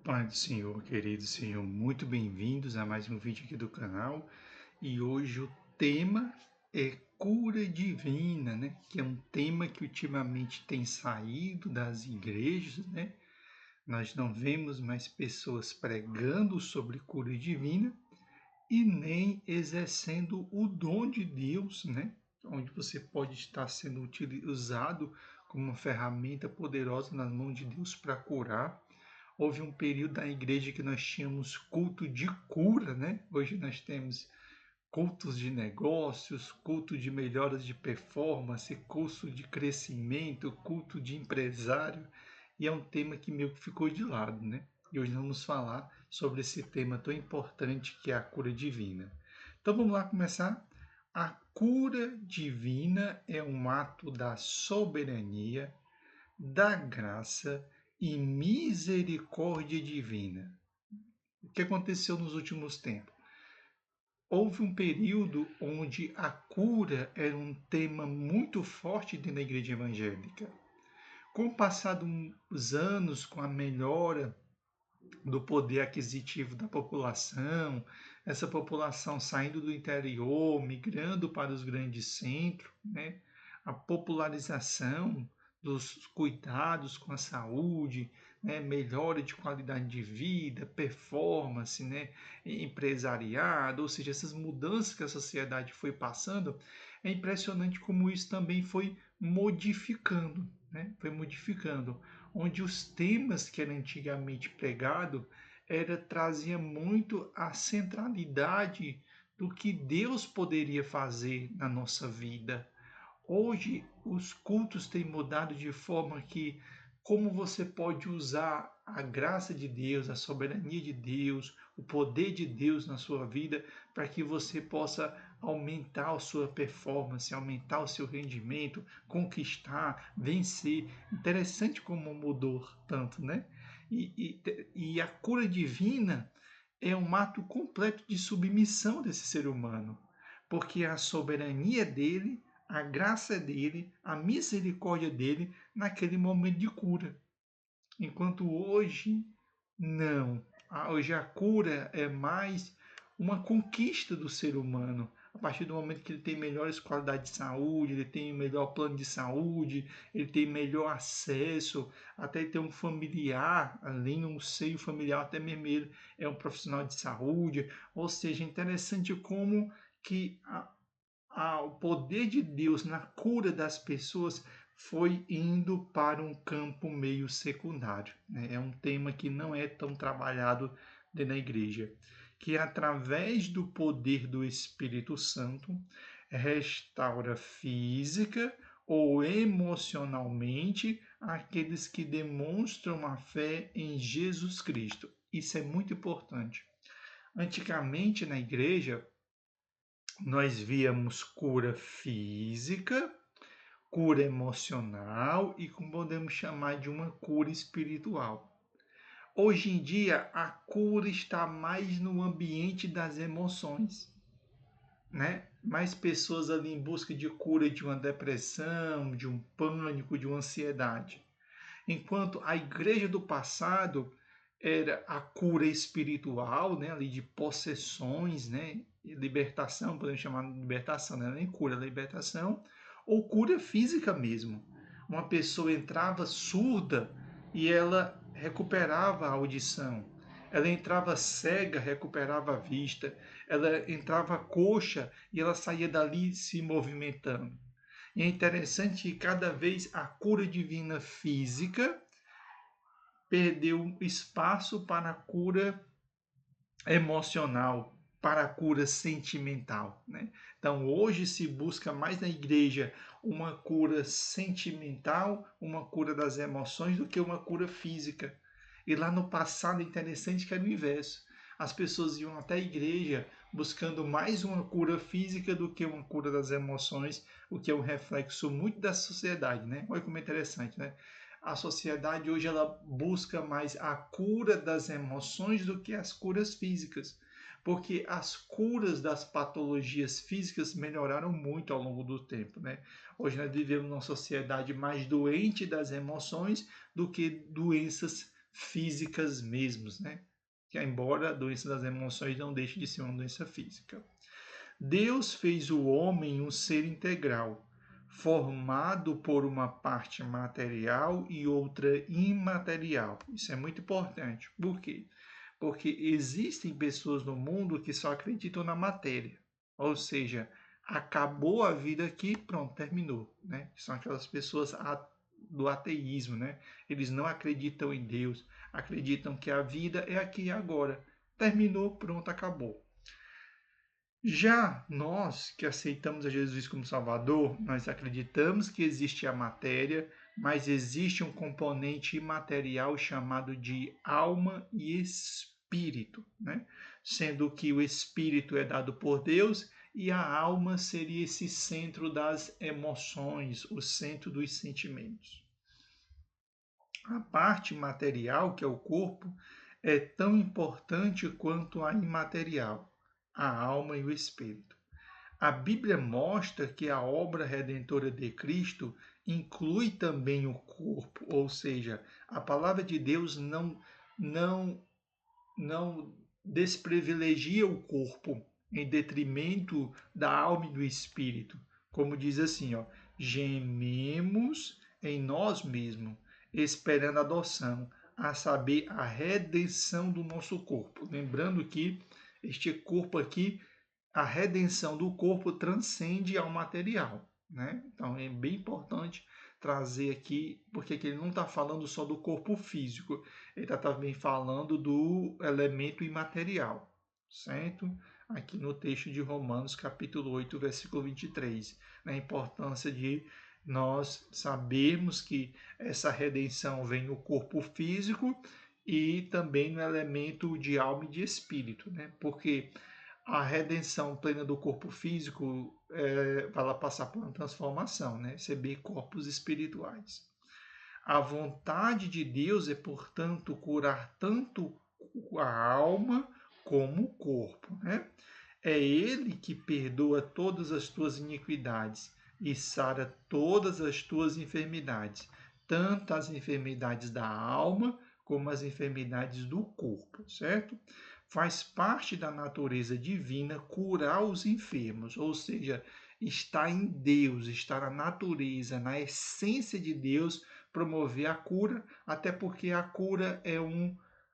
Pai do Senhor, querido Senhor, muito bem-vindos a mais um vídeo aqui do canal. E hoje o tema é cura divina, né? Que é um tema que ultimamente tem saído das igrejas, né? Nós não vemos mais pessoas pregando sobre cura divina e nem exercendo o dom de Deus, né? Onde você pode estar sendo usado como uma ferramenta poderosa nas mãos de Deus para curar. Houve um período da igreja que nós tínhamos culto de cura, né? Hoje nós temos cultos de negócios, culto de melhoras de performance, culto de crescimento, culto de empresário, e é um tema que meio que ficou de lado, né? E hoje vamos falar sobre esse tema tão importante que é a cura divina. Então vamos lá começar. A cura divina é um ato da soberania, da graça e misericórdia divina. O que aconteceu nos últimos tempos? Houve um período onde a cura era um tema muito forte dentro da igreja evangélica. Com o passar dos anos, com a melhora do poder aquisitivo da população, essa população saindo do interior, migrando para os grandes centros, né? A popularização dos cuidados com a saúde, né? Melhora de qualidade de vida, performance, né? Empresariado, ou seja, essas mudanças que a sociedade foi passando, é impressionante como isso também foi modificando, né? Foi modificando onde os temas que eram antigamente pregados trazia muito a centralidade do que Deus poderia fazer na nossa vida. Hoje os cultos têm mudado de forma que como você pode usar a graça de Deus, a soberania de Deus, o poder de Deus na sua vida para que você possa aumentar a sua performance, aumentar o seu rendimento, conquistar, vencer. Interessante como mudou tanto, né? E a cura divina é um ato completo de submissão desse ser humano, porque a soberania dele, a graça dele, a misericórdia dele naquele momento de cura. Enquanto hoje, não. Hoje a cura é mais uma conquista do ser humano. A partir do momento que ele tem melhores qualidades de saúde, ele tem melhor plano de saúde, ele tem melhor acesso, até ter um familiar, além de um seio familiar, até mesmo ele é um profissional de saúde. Ou seja, interessante como que o poder de Deus na cura das pessoas foi indo para um campo meio secundário, né? É um tema que não é tão trabalhado dentro da igreja, que através do poder do Espírito Santo restaura física ou emocionalmente aqueles que demonstram a fé em Jesus Cristo. Isso é muito importante. Antigamente na igreja, nós víamos cura física, cura emocional e como podemos chamar de uma cura espiritual. Hoje em dia, a cura está mais no ambiente das emoções, né? Mais pessoas ali em busca de cura de uma depressão, de um pânico, de uma ansiedade. Enquanto a igreja do passado era a cura espiritual, né, ali de possessões, né, libertação, podemos chamar de libertação, não é nem cura, libertação, ou cura física mesmo. Uma pessoa entrava surda e ela recuperava a audição. Ela entrava cega, recuperava a vista. Ela entrava coxa e ela saía dali se movimentando. E é interessante que cada vez a cura divina física perdeu espaço para a cura emocional, para a cura sentimental, né? Então hoje se busca mais na igreja uma cura sentimental, uma cura das emoções do que uma cura física. E lá no passado é interessante que era o inverso. As pessoas iam até a igreja buscando mais uma cura física do que uma cura das emoções, o que é um reflexo muito da sociedade, né? Olha como é interessante, né? A sociedade hoje ela busca mais a cura das emoções do que as curas físicas, porque as curas das patologias físicas melhoraram muito ao longo do tempo, né? Hoje nós vivemos numa sociedade mais doente das emoções do que doenças físicas mesmos, né? Que embora a doença das emoções não deixe de ser uma doença física. Deus fez o homem um ser integral, formado por uma parte material e outra imaterial. Isso é muito importante. Por quê? Porque existem pessoas no mundo que só acreditam na matéria. Ou seja, acabou a vida aqui, pronto, terminou, né? São aquelas pessoas do ateísmo, né? Eles não acreditam em Deus, acreditam que a vida é aqui e agora. Terminou, pronto, acabou. Já nós que aceitamos a Jesus como Salvador, nós acreditamos que existe a matéria, mas existe um componente imaterial chamado de alma e espírito, né? Sendo que o espírito é dado por Deus e a alma seria esse centro das emoções, o centro dos sentimentos. A parte material, que é o corpo, é tão importante quanto a imaterial, a alma e o espírito. A Bíblia mostra que a obra redentora de Cristo inclui também o corpo, ou seja, a palavra de Deus não não desprivilegia o corpo em detrimento da alma e do espírito. Como diz assim, ó, gememos em nós mesmos, esperando a adoção, a saber, a redenção do nosso corpo. Lembrando que este corpo aqui, a redenção do corpo transcende ao material, né? Então é bem importante trazer aqui, porque aqui ele não está falando só do corpo físico, ele está também falando do elemento imaterial, certo? Aqui no texto de Romanos, capítulo 8, versículo 23, né? A importância de nós sabermos que essa redenção vem no corpo físico e também no elemento de alma e de espírito, né? Porque a redenção plena do corpo físico vai lá passar por uma transformação, né? Receber corpos espirituais. A vontade de Deus é, portanto, curar tanto a alma como o corpo, né? É Ele que perdoa todas as tuas iniquidades e sara todas as tuas enfermidades, tanto as enfermidades da alma como as enfermidades do corpo, certo? Faz parte da natureza divina curar os enfermos, ou seja, está em Deus, está na natureza, na essência de Deus promover a cura, até porque a cura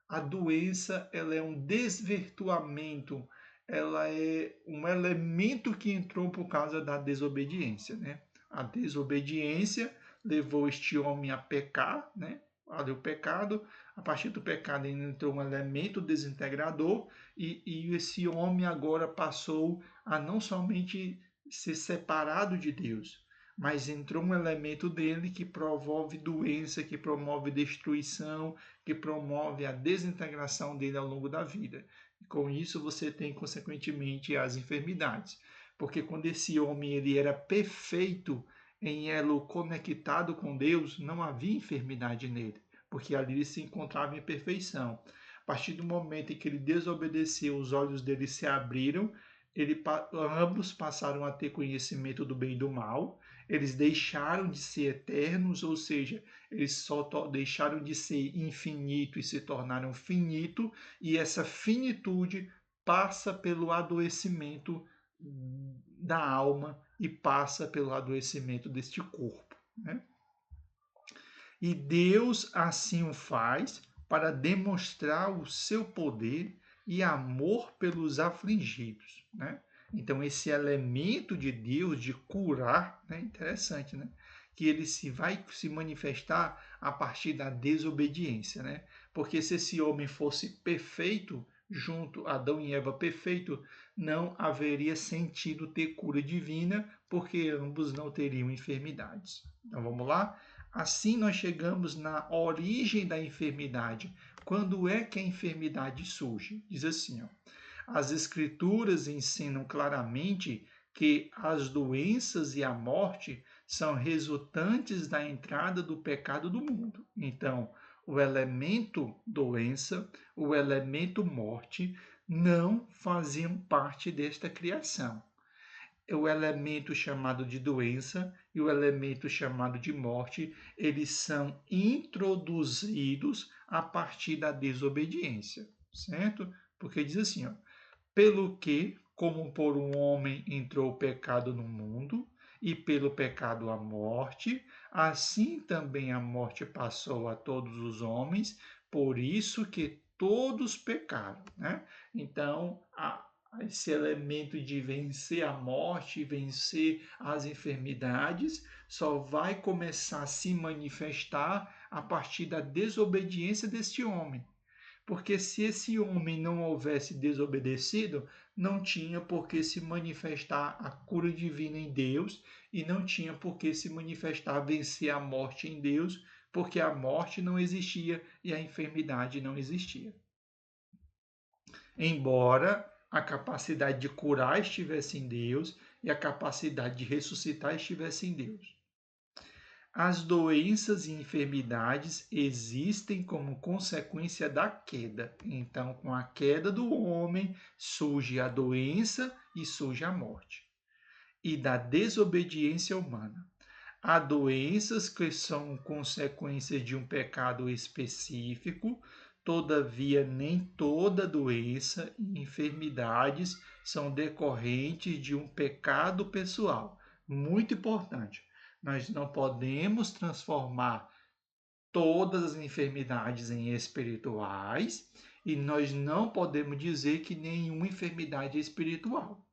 a doença, ela é um desvirtuamento, ela é um elemento que entrou por causa da desobediência, né? A desobediência levou este homem a pecar, né? Ali o pecado, a partir do pecado entrou um elemento desintegrador e esse homem agora passou a não somente ser separado de Deus, mas entrou um elemento dele que promove doença, que promove destruição, que promove a desintegração dele ao longo da vida. E com isso você tem, consequentemente, as enfermidades. Porque quando esse homem ele era perfeito em elo conectado com Deus, não havia enfermidade nele, porque ali ele se encontrava em perfeição. A partir do momento em que ele desobedeceu, os olhos dele se abriram, ambos passaram a ter conhecimento do bem e do mal, eles deixaram de ser eternos, ou seja, eles só deixaram de ser infinito e se tornaram finito, e essa finitude passa pelo adoecimento da alma e passa pelo adoecimento deste corpo, né? E Deus assim o faz para demonstrar o seu poder e amor pelos afligidos, né? Então esse elemento de Deus de curar, né? Interessante, né? Que ele vai se manifestar a partir da desobediência, né? Porque se esse homem fosse perfeito, junto a Adão e Eva perfeito, não haveria sentido ter cura divina, porque ambos não teriam enfermidades. Então vamos lá? Assim nós chegamos na origem da enfermidade. Quando é que a enfermidade surge? Diz assim, ó, as escrituras ensinam claramente que as doenças e a morte são resultantes da entrada do pecado do mundo. Então, o elemento doença, o elemento morte não faziam parte desta criação. O elemento chamado de doença e o elemento chamado de morte, eles são introduzidos a partir da desobediência, certo? Porque diz assim, ó, pelo que, como por um homem entrou o pecado no mundo, e pelo pecado a morte, assim também a morte passou a todos os homens, por isso que todos pecaram, né? Então, esse elemento de vencer a morte, vencer as enfermidades, só vai começar a se manifestar a partir da desobediência deste homem. Porque se esse homem não houvesse desobedecido, não tinha por que se manifestar a cura divina em Deus e não tinha por que se manifestar vencer a morte em Deus, porque a morte não existia e a enfermidade não existia. Embora a capacidade de curar estivesse em Deus e a capacidade de ressuscitar estivesse em Deus. As doenças e enfermidades existem como consequência da queda. Então, com a queda do homem, surge a doença e surge a morte. E da desobediência humana. Há doenças que são consequência de um pecado específico, todavia, nem toda doença e enfermidades são decorrentes de um pecado pessoal. Muito importante. Nós não podemos transformar todas as enfermidades em espirituais e nós não podemos dizer que nenhuma enfermidade é espiritual.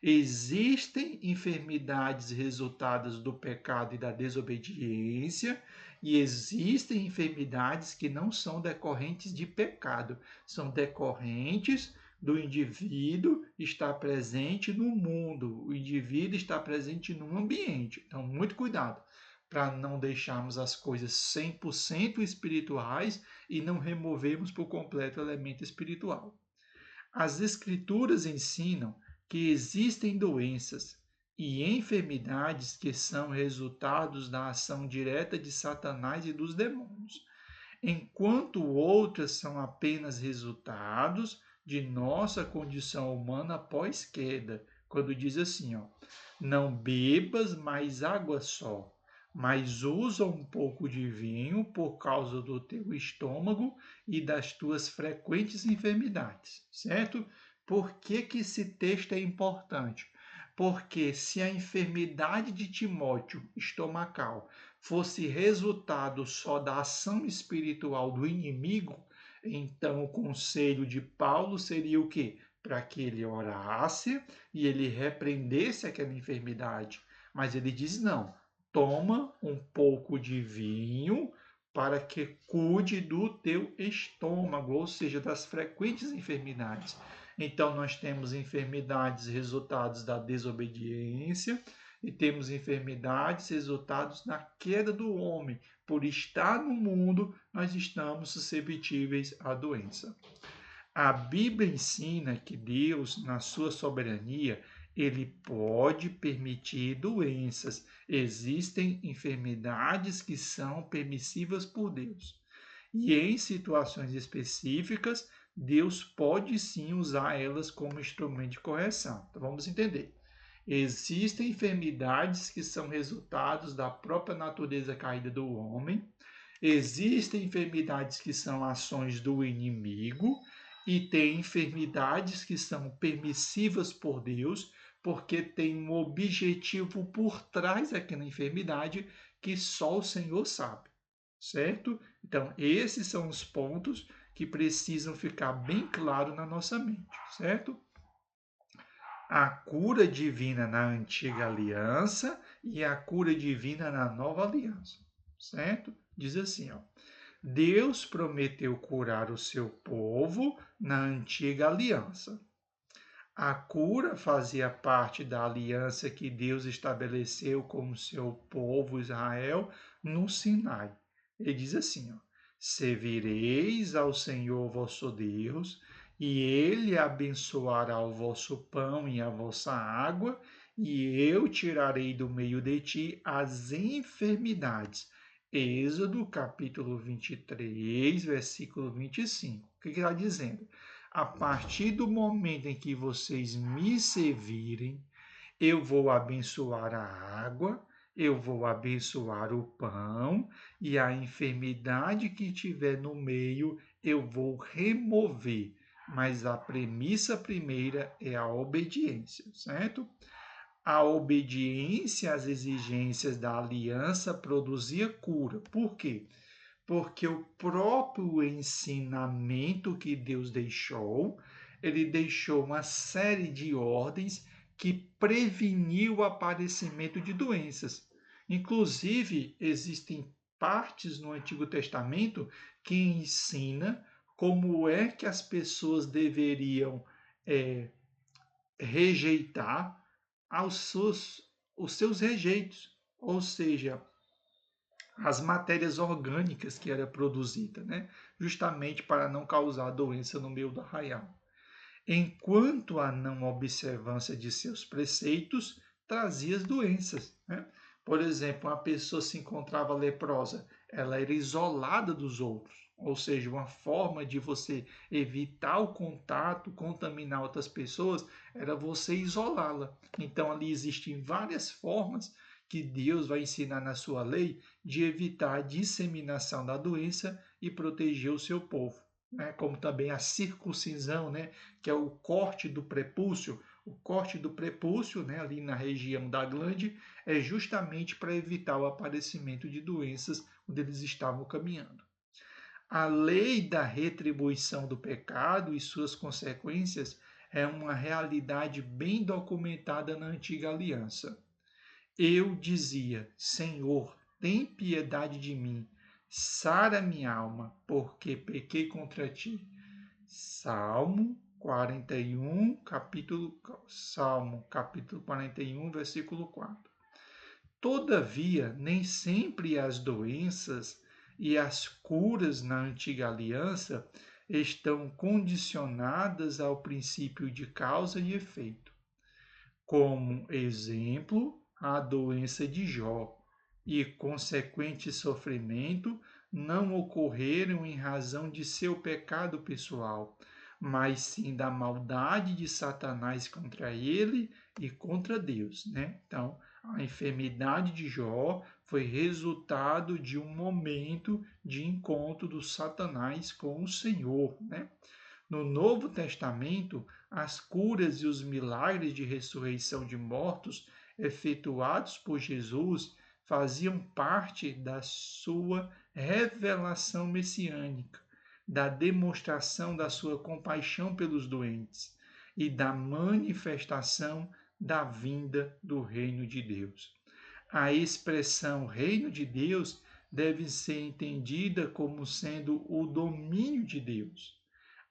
Existem enfermidades resultadas do pecado e da desobediência, e existem enfermidades que não são decorrentes de pecado, são decorrentes do indivíduo estar presente no mundo, o indivíduo está presente num ambiente. Então, muito cuidado para não deixarmos as coisas 100% espirituais e não removermos por completo o elemento espiritual. As Escrituras ensinam que existem doenças e enfermidades que são resultados da ação direta de Satanás e dos demônios, enquanto outras são apenas resultados de nossa condição humana após queda, quando diz assim, ó, não bebas mais água só, mas usa um pouco de vinho por causa do teu estômago e das tuas frequentes enfermidades, certo? Por que que esse texto é importante? Porque se a enfermidade de Timóteo estomacal fosse resultado só da ação espiritual do inimigo, então o conselho de Paulo seria o quê? Para que ele orasse e ele repreendesse aquela enfermidade. Mas ele diz: não, toma um pouco de vinho para que cuide do teu estômago, ou seja, das frequentes enfermidades. Então, nós temos enfermidades resultados da desobediência e temos enfermidades resultados da queda do homem. Por estar no mundo, nós estamos suscetíveis à doença. A Bíblia ensina que Deus, na sua soberania, ele pode permitir doenças. Existem enfermidades que são permissivas por Deus. E em situações específicas, Deus pode sim usar elas como instrumento de correção. Então vamos entender. Existem enfermidades que são resultados da própria natureza caída do homem. Existem enfermidades que são ações do inimigo e tem enfermidades que são permissivas por Deus, porque tem um objetivo por trás daquela enfermidade que só o Senhor sabe, certo? Então, esses são os pontos que precisam ficar bem claro na nossa mente, certo? A cura divina na antiga aliança e a cura divina na nova aliança, certo? Diz assim, ó. Deus prometeu curar o seu povo na antiga aliança. A cura fazia parte da aliança que Deus estabeleceu com o seu povo Israel no Sinai. Ele diz assim, ó, servireis ao Senhor vosso Deus, e ele abençoará o vosso pão e a vossa água, e eu tirarei do meio de ti as enfermidades. Êxodo capítulo 23, versículo 25. O que está dizendo? A partir do momento em que vocês me servirem, eu vou abençoar a água, Eu vou abençoar o pão e a enfermidade que tiver no meio eu vou remover. Mas a premissa primeira é a obediência, certo? A obediência às exigências da aliança produzia cura. Por quê? Porque o próprio ensinamento que Deus deixou, ele deixou uma série de ordens que preveniu o aparecimento de doenças. Inclusive, existem partes no Antigo Testamento que ensina como é que as pessoas deveriam é, rejeitar os seus rejeitos, ou seja, as matérias orgânicas que era produzida, né? Justamente para não causar doença no meio do arraial. Enquanto a não observância de seus preceitos trazia as doenças, né? Por exemplo, uma pessoa se encontrava leprosa, ela era isolada dos outros, ou seja, uma forma de você evitar o contato, contaminar outras pessoas, era você isolá-la. Então, ali existem várias formas que Deus vai ensinar na sua lei de evitar a disseminação da doença e proteger o seu povo, né? Como também a circuncisão, né? Que é o corte do prepúcio. O corte do prepúcio, né? Ali na região da glande, é justamente para evitar o aparecimento de doenças onde eles estavam caminhando. A lei da retribuição do pecado e suas consequências é uma realidade bem documentada na antiga aliança. Eu dizia: Senhor, tem piedade de mim, sara minha alma, porque pequei contra ti. Salmo 41, Salmo capítulo 41, versículo 4. Todavia, nem sempre as doenças e as curas na antiga aliança estão condicionadas ao princípio de causa e efeito. Como exemplo, a doença de Jó e consequente sofrimento não ocorreram em razão de seu pecado pessoal, mas sim da maldade de Satanás contra ele e contra Deus, né? Então, a enfermidade de Jó foi resultado de um momento de encontro do Satanás com o Senhor, né? No Novo Testamento, as curas e os milagres de ressurreição de mortos efetuados por Jesus faziam parte da sua revelação messiânica, da demonstração da sua compaixão pelos doentes e da manifestação da vinda do reino de Deus. A expressão reino de Deus deve ser entendida como sendo o domínio de Deus.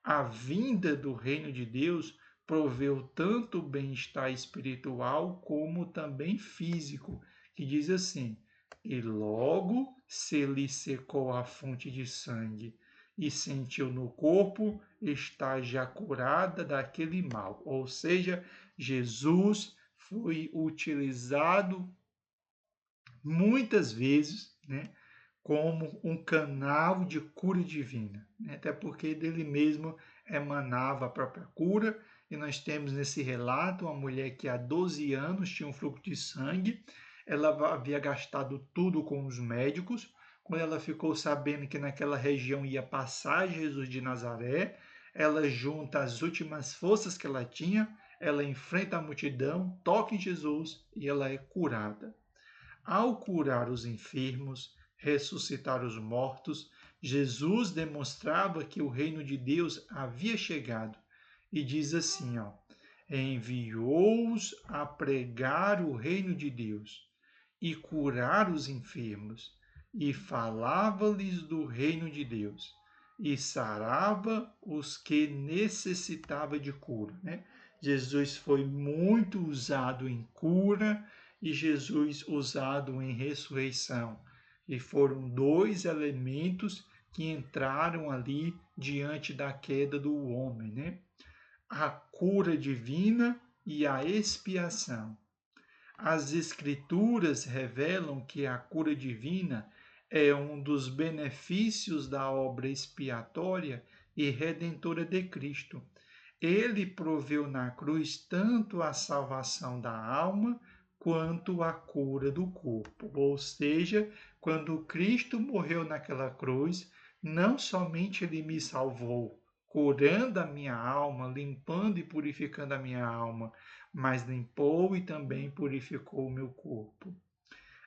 A vinda do reino de Deus proveu tanto bem-estar espiritual como também físico, que diz assim: e logo se lhe secou a fonte de sangue, e sentiu no corpo estar já curada daquele mal. Ou seja, Jesus foi utilizado muitas vezes, né, como um canal de cura divina, né? Até porque dele mesmo emanava a própria cura. E nós temos nesse relato uma mulher que há 12 anos tinha um fluxo de sangue, ela havia gastado tudo com os médicos. Quando ela ficou sabendo que naquela região ia passar Jesus de Nazaré, ela junta as últimas forças que ela tinha, ela enfrenta a multidão, toca em Jesus e ela é curada. Ao curar os enfermos, ressuscitar os mortos, Jesus demonstrava que o reino de Deus havia chegado. E diz assim, ó: enviou-os a pregar o reino de Deus e curar os enfermos, e falava-lhes do reino de Deus, e sarava os que necessitavam de cura, né? Jesus foi muito usado em cura e Jesus usado em ressurreição. E foram dois elementos que entraram ali diante da queda do homem, né? A cura divina e a expiação. As Escrituras revelam que a cura divina é um dos benefícios da obra expiatória e redentora de Cristo. Ele proveu na cruz tanto a salvação da alma quanto à cura do corpo. Ou seja, quando Cristo morreu naquela cruz, não somente ele me salvou, curando a minha alma, limpando e purificando a minha alma, mas limpou e também purificou o meu corpo.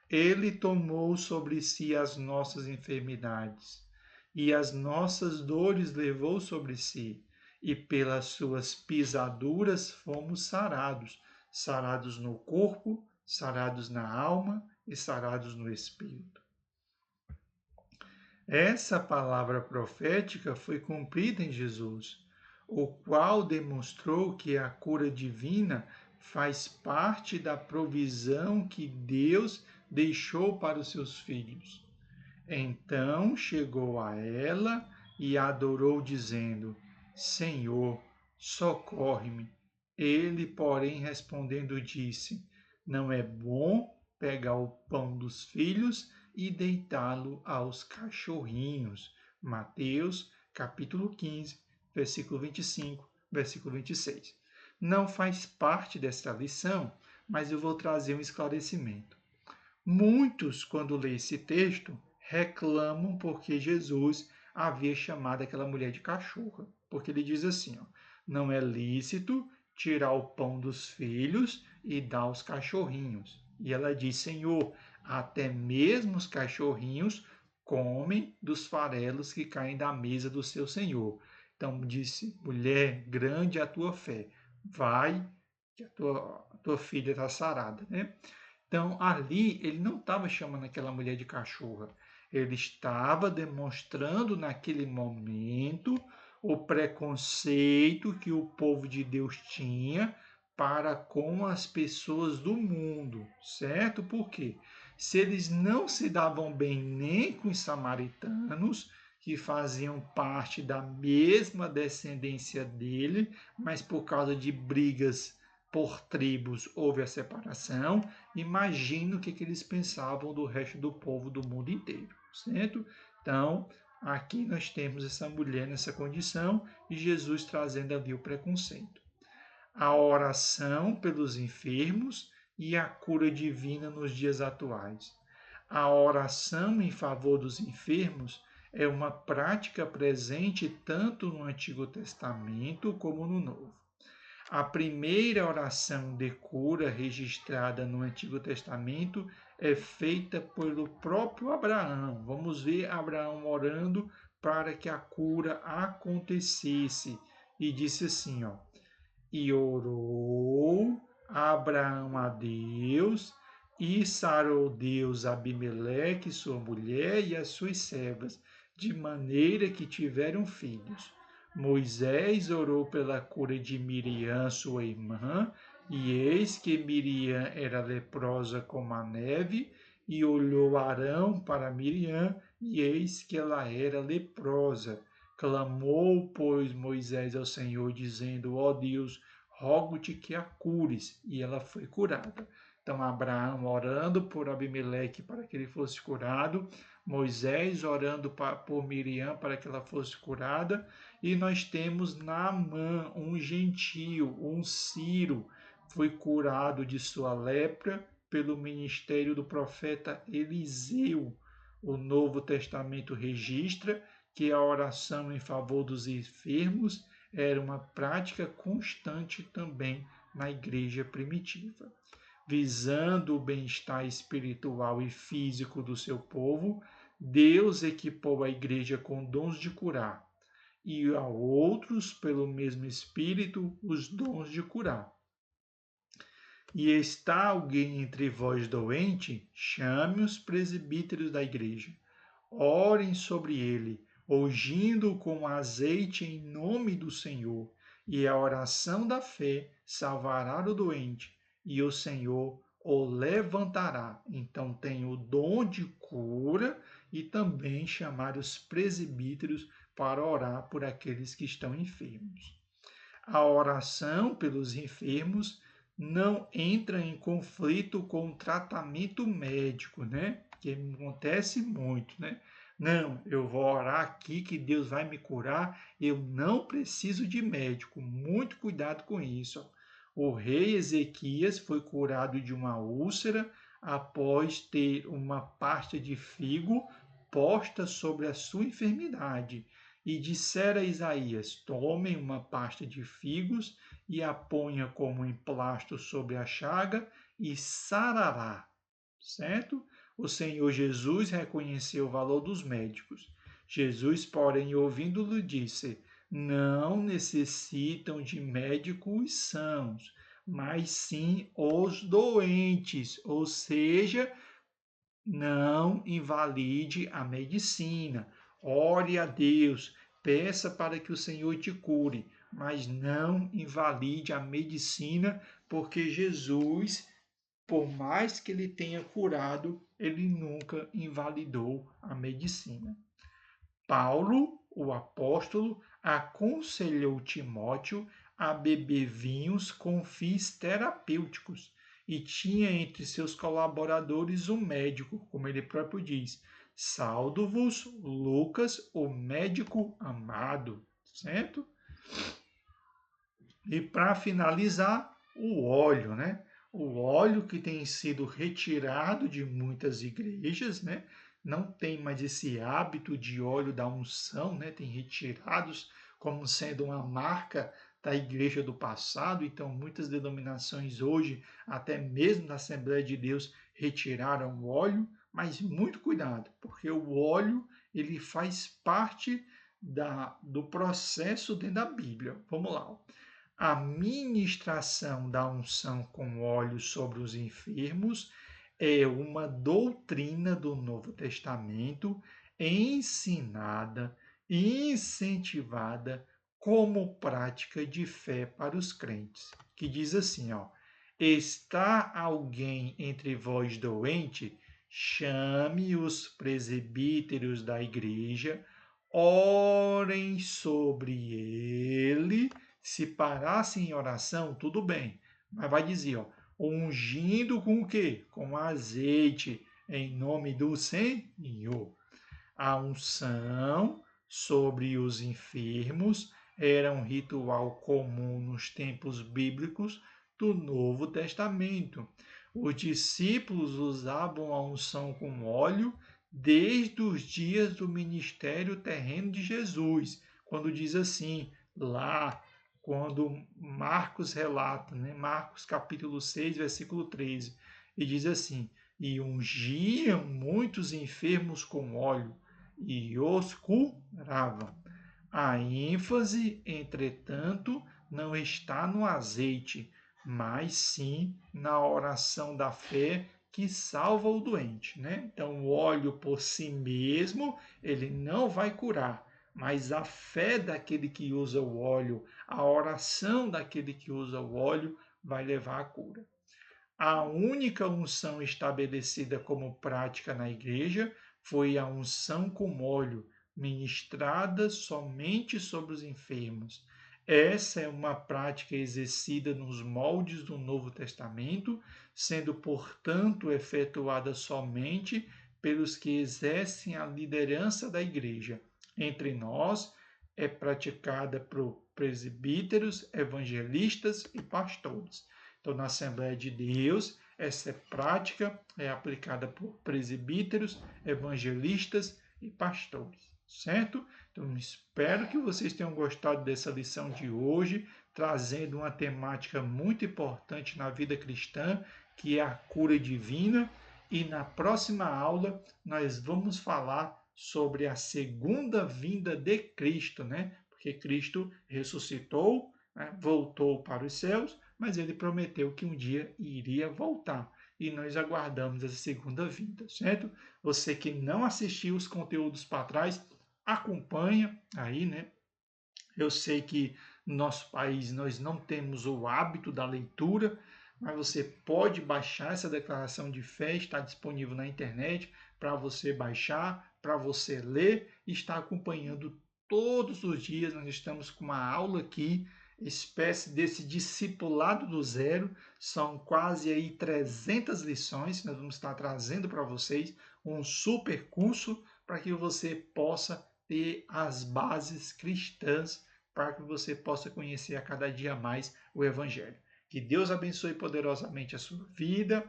Ele tomou sobre si as nossas enfermidades e as nossas dores levou sobre si, e pelas suas pisaduras fomos sarados, sarados no corpo, sarados na alma e sarados no espírito. Essa palavra profética foi cumprida em Jesus, o qual demonstrou que a cura divina faz parte da provisão que Deus deixou para os seus filhos. Então chegou a ela e a adorou, dizendo: Senhor, socorre-me. Ele, porém, respondendo, disse: Não é bom pegar o pão dos filhos e deitá-lo aos cachorrinhos. Mateus, capítulo 15, versículo 25, versículo 26. Não faz parte desta lição, mas eu vou trazer um esclarecimento. Muitos, quando lêem esse texto, reclamam porque Jesus havia chamado aquela mulher de cachorra. Porque ele diz assim, ó, não é lícito tirar o pão dos filhos e dar aos cachorrinhos. E ela diz, Senhor, até mesmo os cachorrinhos comem dos farelos que caem da mesa do seu Senhor. Então disse, mulher, grande é a tua fé, vai, que a tua filha está sarada, né? Então, ali, ele não estava chamando aquela mulher de cachorra. Ele estava demonstrando naquele momento o preconceito que o povo de Deus tinha para com as pessoas do mundo, certo? Por quê? Se eles não se davam bem nem com os samaritanos, que faziam parte da mesma descendência dele, mas por causa de brigas por tribos houve a separação, imagino o que eles pensavam do resto do povo do mundo inteiro, certo? Então, aqui nós temos essa mulher nessa condição e Jesus trazendo ali o preconceito. A oração pelos enfermos e a cura divina nos dias atuais. A oração em favor dos enfermos é uma prática presente tanto no Antigo Testamento como no Novo. A primeira oração de cura registrada no Antigo Testamento é feita pelo próprio Abraão. Vamos ver Abraão orando para que a cura acontecesse. E disse assim, ó: E orou Abraão a Deus, e sarou Deus Abimeleque, sua mulher, e as suas servas, de maneira que tiveram filhos. Moisés orou pela cura de Miriam, sua irmã, e eis que Miriam era leprosa como a neve, e olhou Arão para Miriam, e eis que ela era leprosa. Clamou, pois, Moisés ao Senhor, dizendo: Ó Deus, rogo-te que a cures. E ela foi curada. Então, Abraão orando por Abimeleque para que ele fosse curado, Moisés orando por Miriam para que ela fosse curada, e nós temos Naamã, um gentio, um sírio, foi curado de sua lepra pelo ministério do profeta Eliseu. O Novo Testamento registra que a oração em favor dos enfermos era uma prática constante também na igreja primitiva. Visando o bem-estar espiritual e físico do seu povo, Deus equipou a igreja com dons de curar, e a outros, pelo mesmo Espírito, os dons de curar. E está alguém entre vós doente? Chame os presbíteros da igreja. Orem sobre ele, ungindo-o com azeite em nome do Senhor. E a oração da fé salvará o doente, e o Senhor o levantará. Então tem o dom de cura e também chamar os presbíteros para orar por aqueles que estão enfermos. A oração pelos enfermos não entra em conflito com o tratamento médico, né? Que acontece muito, né? Não, eu vou orar aqui que Deus vai me curar, eu não preciso de médico. Muito cuidado com isso. O rei Ezequias foi curado de uma úlcera após ter uma pasta de figo posta sobre a sua enfermidade. E dissera a Isaías: tomem uma pasta de figos e a ponha como emplasto sobre a chaga e sarará. Certo? O Senhor Jesus reconheceu o valor dos médicos. Jesus, porém, ouvindo-lhe, disse: não necessitam de médicos sãos, mas sim os doentes, ou seja, não invalide a medicina. Ore a Deus, peça para que o Senhor te cure, mas não invalide a medicina, porque Jesus, por mais que ele tenha curado, ele nunca invalidou a medicina. Paulo, o apóstolo, aconselhou Timóteo a beber vinhos com fins terapêuticos e tinha entre seus colaboradores um médico, como ele próprio diz. Saldo-vos, Lucas, o médico amado, certo? E para finalizar, o óleo, né? O óleo que tem sido retirado de muitas igrejas, né? Não tem mais esse hábito de óleo da unção, né? Tem retirados como sendo uma marca da igreja do passado. Então, muitas denominações hoje, até mesmo na Assembleia de Deus, retiraram o óleo, mas muito cuidado, porque o óleo ele faz parte do processo dentro da Bíblia. Vamos lá. A ministração da unção com óleo sobre os enfermos é uma doutrina do Novo Testamento ensinada e incentivada como prática de fé para os crentes, que diz assim, ó: está alguém entre vós doente? Chame os presbíteros da igreja, orem sobre ele. Se parasse em oração, tudo bem. Mas vai dizer, ó, ungindo com o quê? Com azeite, em nome do Senhor. A unção sobre os enfermos era um ritual comum nos tempos bíblicos do Novo Testamento. Os discípulos usavam a unção com óleo desde os dias do ministério terreno de Jesus, quando diz assim, lá, quando Marcos relata, né? Marcos capítulo 6, versículo 13, e diz assim: e ungiam muitos enfermos com óleo e os curavam. A ênfase, entretanto, não está no azeite, mas sim na oração da fé que salva o doente, né? Então, o óleo por si mesmo, ele não vai curar, mas a fé daquele que usa o óleo, a oração daquele que usa o óleo vai levar à cura. A única unção estabelecida como prática na igreja foi a unção com óleo, ministrada somente sobre os enfermos. Essa é uma prática exercida nos moldes do Novo Testamento, sendo, portanto, efetuada somente pelos que exercem a liderança da igreja. Entre nós, é praticada por presbíteros, evangelistas e pastores. Então, na Assembleia de Deus, essa prática é aplicada por presbíteros, evangelistas e pastores, certo? Então, espero que vocês tenham gostado dessa lição de hoje, trazendo uma temática muito importante na vida cristã, que é a cura divina. E na próxima aula, nós vamos falar sobre a segunda vinda de Cristo, né? Porque Cristo ressuscitou, né? Voltou para os céus, mas ele prometeu que um dia iria voltar. E nós aguardamos essa segunda vinda, certo? Você que não assistiu os conteúdos para trás, acompanha aí, né? Eu sei que no nosso país nós não temos o hábito da leitura, mas você pode baixar essa declaração de fé, está disponível na internet para você baixar, para você ler e estar acompanhando todos os dias. Nós estamos com uma aula aqui, espécie desse discipulado do zero, são quase aí 300 lições que nós vamos estar trazendo para vocês, um super curso para que você possa ter as bases cristãs para que você possa conhecer a cada dia mais o Evangelho. Que Deus abençoe poderosamente a sua vida.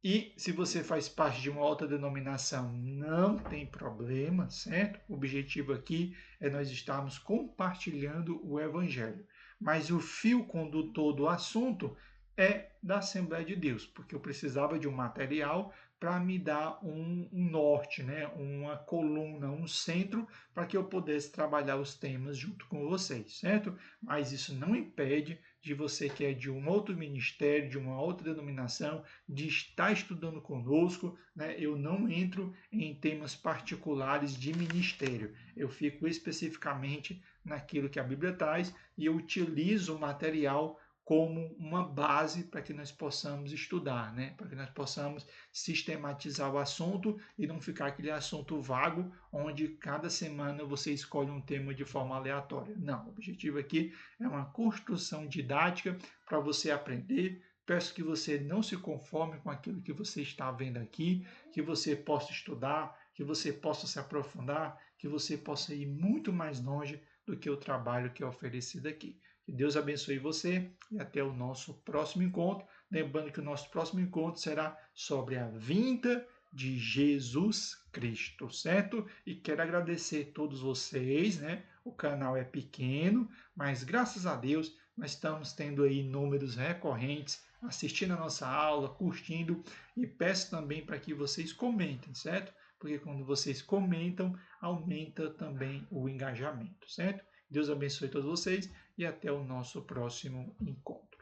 E se você faz parte de uma outra denominação, não tem problema, certo? O objetivo aqui é nós estarmos compartilhando o Evangelho. Mas o fio condutor do assunto é da Assembleia de Deus, porque eu precisava de um material para me dar um norte, né? Uma coluna, um centro, para que eu pudesse trabalhar os temas junto com vocês, certo? Mas isso não impede de você que é de um outro ministério, de uma outra denominação, de estar estudando conosco, né? Eu não entro em temas particulares de ministério, eu fico especificamente naquilo que a Bíblia traz e eu utilizo o material como uma base para que nós possamos estudar, né? Para que nós possamos sistematizar o assunto e não ficar aquele assunto vago, onde cada semana você escolhe um tema de forma aleatória. Não, o objetivo aqui é uma construção didática para você aprender. Peço que você não se conforme com aquilo que você está vendo aqui, que você possa estudar, que você possa se aprofundar, que você possa ir muito mais longe do que o trabalho que é oferecido aqui. Que Deus abençoe você e até o nosso próximo encontro. Lembrando que o nosso próximo encontro será sobre a vinda de Jesus Cristo, certo? E quero agradecer a todos vocês, né? O canal é pequeno, mas graças a Deus nós estamos tendo aí números recorrentes assistindo a nossa aula, curtindo, e peço também para que vocês comentem, certo? Porque quando vocês comentam, aumenta também o engajamento, certo? Deus abençoe todos vocês e até o nosso próximo encontro.